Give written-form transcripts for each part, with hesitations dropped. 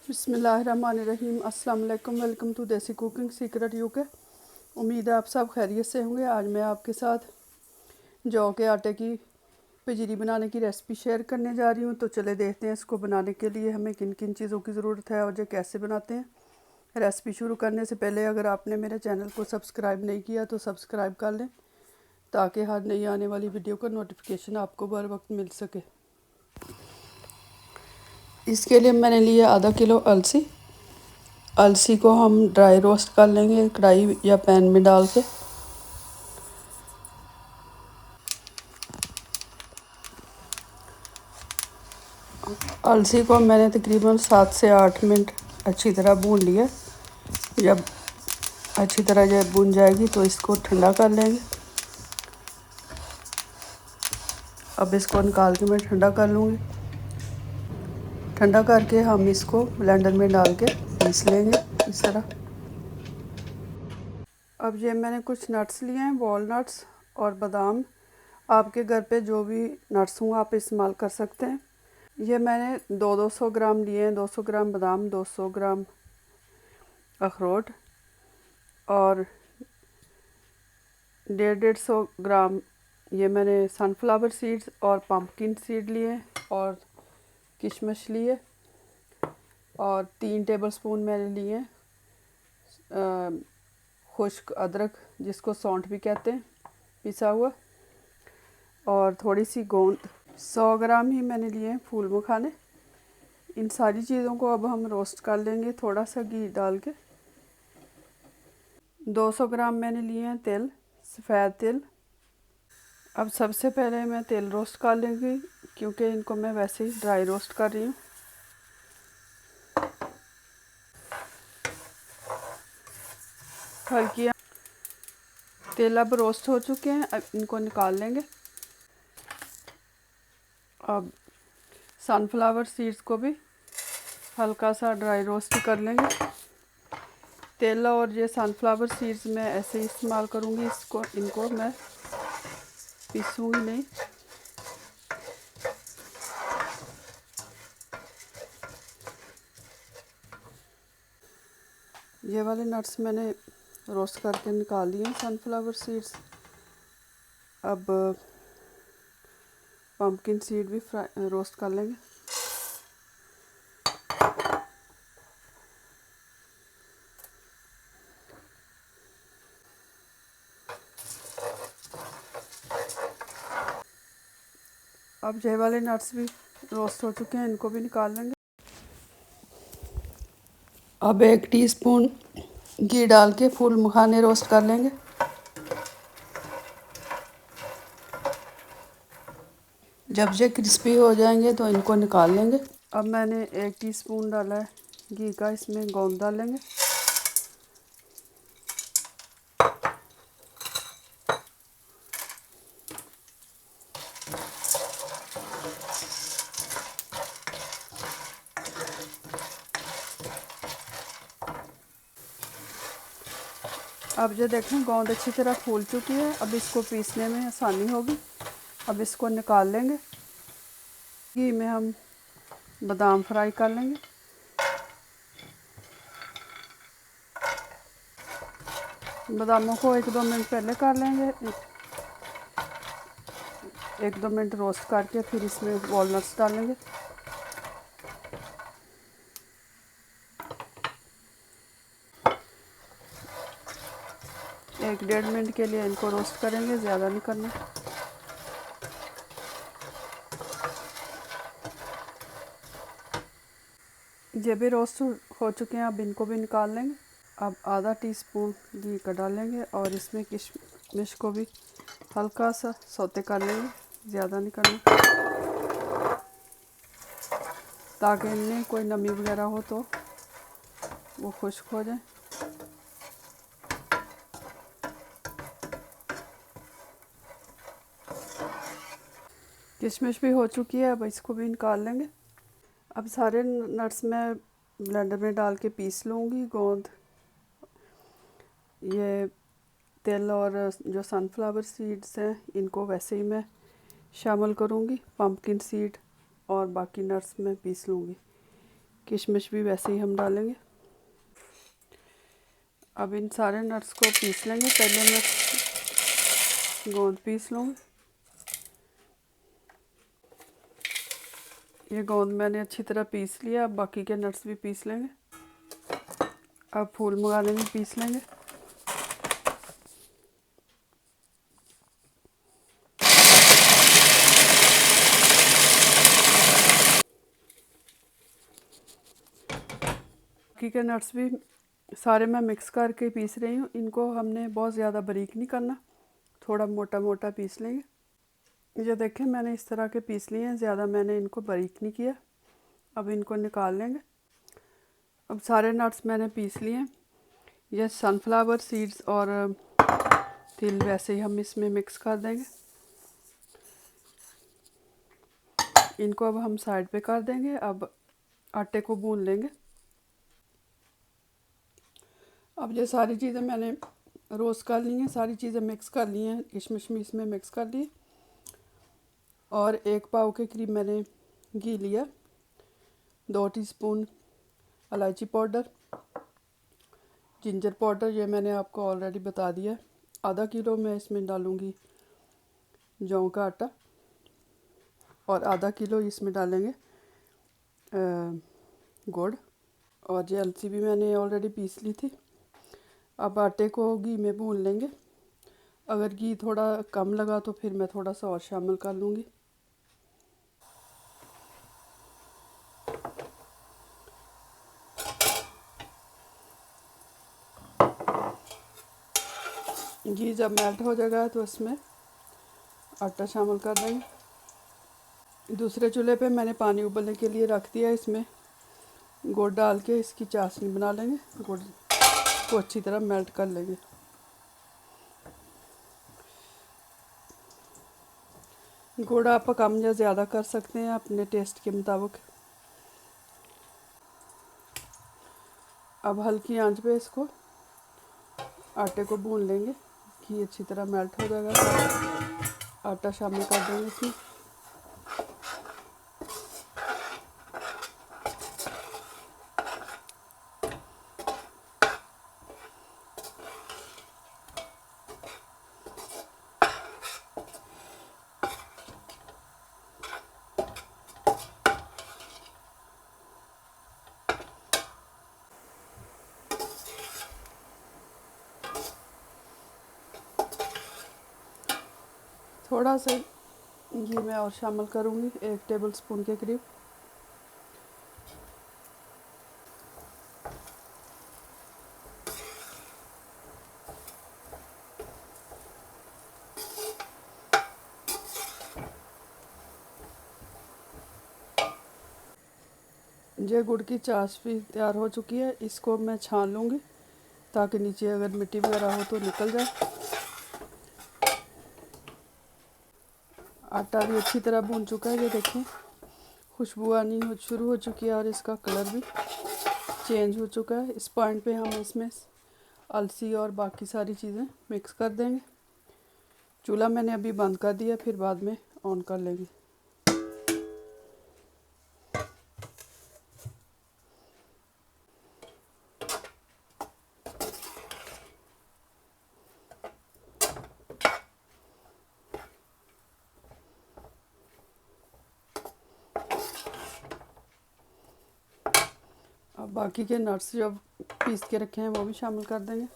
बिस्मिल्लाहिर्रहमानिर्रहीम। अस्सलाम वालेकुम। वेलकम टू देसी कुकिंग सीक्रेट यूके। उम्मीद है आप सब खैरियत से होंगे। आज मैं आपके साथ जौ के आटे की पंजीरी बनाने की रेसिपी शेयर करने जा रही हूँ। तो चले देखते हैं इसको बनाने के लिए हमें किन किन चीज़ों की ज़रूरत है और जो कैसे बनाते हैं। रेसिपी शुरू करने से पहले अगर आपने मेरे चैनल को सब्सक्राइब नहीं किया तो सब्सक्राइब कर लें ताकि हर नई आने वाली वीडियो का नोटिफिकेशन आपको बर वक्त मिल सके। इसके लिए मैंने लिया आधा किलो अलसी। अलसी को हम ड्राई रोस्ट कर लेंगे कढ़ाई या पैन में डाल के। अलसी को मैंने तकरीबन 7 से 8 मिनट अच्छी तरह भून लिया। जब अच्छी तरह जब भून जाएगी तो इसको ठंडा कर लेंगे। अब इसको निकाल के मैं ठंडा कर लूँगी। ठंडा करके हम इसको ब्लेंडर में डाल के पीस लेंगे इस तरह। अब ये मैंने कुछ नट्स लिए हैं, वॉलनट्स और बादाम। आपके घर पे जो भी नट्स हों आप इस्तेमाल कर सकते हैं। ये मैंने 200 ग्राम लिए हैं। 200 ग्राम बादाम, 200 ग्राम अखरोट और 150 ग्राम ये मैंने सनफ्लावर सीड्स और पम्पकिन सीड लिए और किशमिश लिए और 3 टेबलस्पून मैंने लिए खुश्क अदरक जिसको सौंठ भी कहते हैं, पिसा हुआ, और थोड़ी सी गोंद। 100 ग्राम ही मैंने लिए फूल मखाने। इन सारी चीज़ों को अब हम रोस्ट कर लेंगे थोड़ा सा घी डाल के। 200 ग्राम मैंने लिए हैं तेल, सफ़ेद तेल। अब सबसे पहले मैं तेल रोस्ट कर लूँगी क्योंकि इनको मैं वैसे ही ड्राई रोस्ट कर रही हूँ। हल्की तेल अब रोस्ट हो चुके हैं, अब इनको निकाल लेंगे। अब सनफ्लावर सीड्स को भी हल्का सा ड्राई रोस्ट कर लेंगे। तेल और ये सनफ्लावर सीड्स मैं ऐसे ही इस्तेमाल करूँगी। इनको मैं पीसूँगी नहीं। ये वाले नट्स मैंने रोस्ट करके निकाल लिए हैं, सनफ्लावर सीड्स। अब पम्पकिन सीड भी रोस्ट कर लेंगे। अब ये वाले नट्स भी रोस्ट हो चुके हैं, इनको भी निकाल लेंगे। अब 1 टीस्पून घी डाल के फूल मखाने रोस्ट कर लेंगे। जब ये क्रिस्पी हो जाएंगे तो इनको निकाल लेंगे। अब मैंने 1 टीस्पून डाला है घी का, इसमें गोंद डालेंगे। अब जो देखें गोंद अच्छी तरह फूल चुकी है। अब इसको पीसने में आसानी होगी। अब इसको निकाल लेंगे। घी में हम बादाम फ्राई कर लेंगे। बादामों को 1-2 मिनट पहले कर लेंगे। 1-2 मिनट रोस्ट करके फिर इसमें वॉलनट्स डालेंगे। एक 1.5 मिनट के लिए इनको रोस्ट करेंगे, ज़्यादा नहीं करना। ये भी रोस्ट हो चुके हैं, अब इनको भी निकाल लेंगे। अब आधा टीस्पून घी का डालेंगे और इसमें किशमिश को भी हल्का सा सौते कर लेंगे, ज़्यादा नहीं करना, ताकि इनमें कोई नमी वगैरह हो तो वो खुश्क हो जाए। किशमिश भी हो चुकी है, अब इसको भी निकाल लेंगे। अब सारे नट्स मैं ब्लेंडर में डाल के पीस लूँगी। गोंद, ये तेल और जो सनफ्लावर सीड्स हैं इनको वैसे ही मैं शामिल करूँगी। पम्पकिन सीड और बाकी नट्स में पीस लूँगी। किशमिश भी वैसे ही हम डालेंगे। अब इन सारे नट्स को पीस लेंगे। पहले मैं गोंद पीस लूँगी। ये गोंद मैंने अच्छी तरह पीस लिया। अब बाकी के नट्स भी पीस लेंगे। अब फूल मखाने भी पीस लेंगे। बाकी के नट्स भी सारे मैं मिक्स करके पीस रही हूँ। इनको हमने बहुत ज़्यादा बारीक नहीं करना, थोड़ा मोटा मोटा पीस लेंगे। ये देखें मैंने इस तरह के पीस लिए हैं, ज़्यादा मैंने इनको बारीक नहीं किया। अब इनको निकाल लेंगे। अब सारे नट्स मैंने पीस लिए हैं। यह सनफ्लावर सीड्स और तिल वैसे ही हम इसमें मिक्स कर देंगे। इनको अब हम साइड पे कर देंगे। अब आटे को भून लेंगे। अब ये सारी चीज़ें मैंने रोस्ट कर ली हैं, सारी चीज़ें मिक्स कर ली हैं। किशमिश भी इसमें मिक्स कर ली और 1 पाव के करीब मैंने घी लिया। 2 टीस्पून इलायची पाउडर, जिंजर पाउडर ये मैंने आपको ऑलरेडी बता दिया। आधा किलो मैं इसमें डालूँगी जौ का आटा और आधा किलो इसमें डालेंगे गुड़। और ये अलसी भी मैंने ऑलरेडी पीस ली थी। अब आटे को घी में भून लेंगे। अगर घी थोड़ा कम लगा तो फिर मैं थोड़ा सा और शामिल कर लूँगी। घी जब मेल्ट हो जाएगा तो इसमें आटा शामिल कर देंगे। दूसरे चूल्हे पे मैंने पानी उबलने के लिए रख दिया। इसमें गुड़ डाल के इसकी चाशनी बना लेंगे। गुड़ को अच्छी तरह मेल्ट कर लेंगे। गुड़ आप कम या ज़्यादा कर सकते हैं अपने टेस्ट के मुताबिक। अब हल्की आंच पे इसको आटे को भून लेंगे। घी अच्छी तरह मेल्ट हो जाएगा। आटा शामिल कर देंगे इसमें। थोड़ा सा घी मैं और शामिल करूँगी, 1 टेबलस्पून के करीब। ये गुड़ की चाश भी तैयार हो चुकी है। इसको मैं छान लूँगी ताकि नीचे अगर मिट्टी वगैरह हो तो निकल जाए। आटा भी अच्छी तरह भून चुका है। ये देखें खुशबू आनी शुरू हो चुकी है और इसका कलर भी चेंज हो चुका है। इस पॉइंट पे हम इसमें अलसी और बाकी सारी चीज़ें मिक्स कर देंगे। चूल्हा मैंने अभी बंद कर दिया, फिर बाद में ऑन कर लेंगे। अब बाकी के नट्स जो पीस के रखे हैं वो भी शामिल कर देंगे।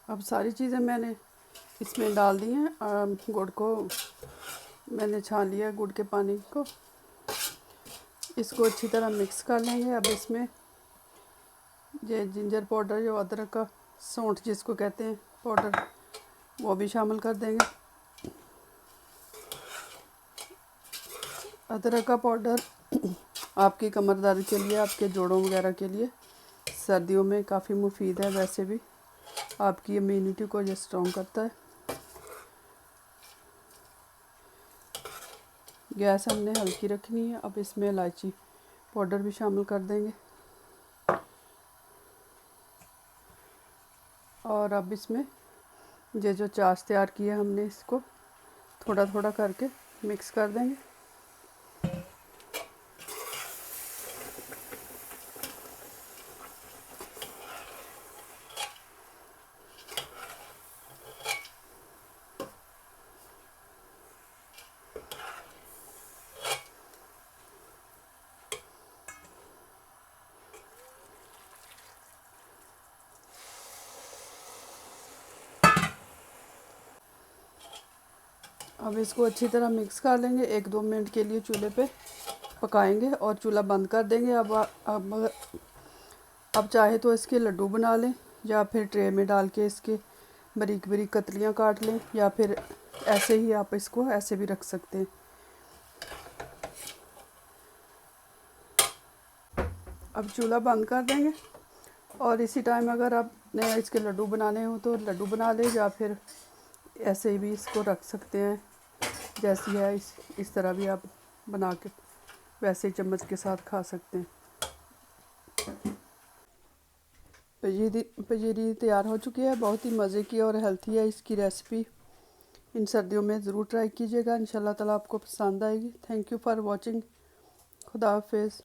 अब सारी चीज़ें मैंने इसमें डाल दी हैं। गुड़ को मैंने छान लिया, गुड़ के पानी को। इसको अच्छी तरह मिक्स कर लेंगे। अब इसमें ये जिंजर पाउडर, जो अदरक का सौंठ जिसको कहते हैं पाउडर, वो भी शामिल कर देंगे। अदरक का पाउडर आपकी कमर दर्द के लिए, आपके जोड़ों वगैरह के लिए सर्दियों में काफ़ी मुफीद है। वैसे भी आपकी इम्यूनिटी को ये स्ट्रॉन्ग करता है। गैस हमने हल्की रखनी है। अब इसमें इलायची पाउडर भी शामिल कर देंगे। और अब इसमें ये जो चाश तैयार की है हमने, इसको थोड़ा थोड़ा करके मिक्स कर देंगे। अब इसको अच्छी तरह मिक्स कर लेंगे। 1-2 मिनट के लिए चूल्हे पे पकाएंगे और चूल्हा बंद कर देंगे। अब चाहे तो इसके लड्डू बना लें या फिर ट्रे में डाल के इसके बारीक बारीक कतलियाँ काट लें, या फिर ऐसे ही आप इसको ऐसे भी रख सकते हैं। अब चूल्हा बंद कर देंगे और इसी टाइम अगर आपने इसके लड्डू बनाने हो तो लड्डू बना लें, या फिर ऐसे भी इसको रख सकते हैं जैसी है। इस तरह भी आप बना के वैसे चम्मच के साथ खा सकते हैं। पंजीरी तैयार हो चुकी है। बहुत ही मज़े की और हेल्थी है इसकी रेसिपी। इन सर्दियों में ज़रूर ट्राई कीजिएगा। इंशाल्लाह ताला आपको पसंद आएगी। Thank you for watching. खुदा हाफिज़।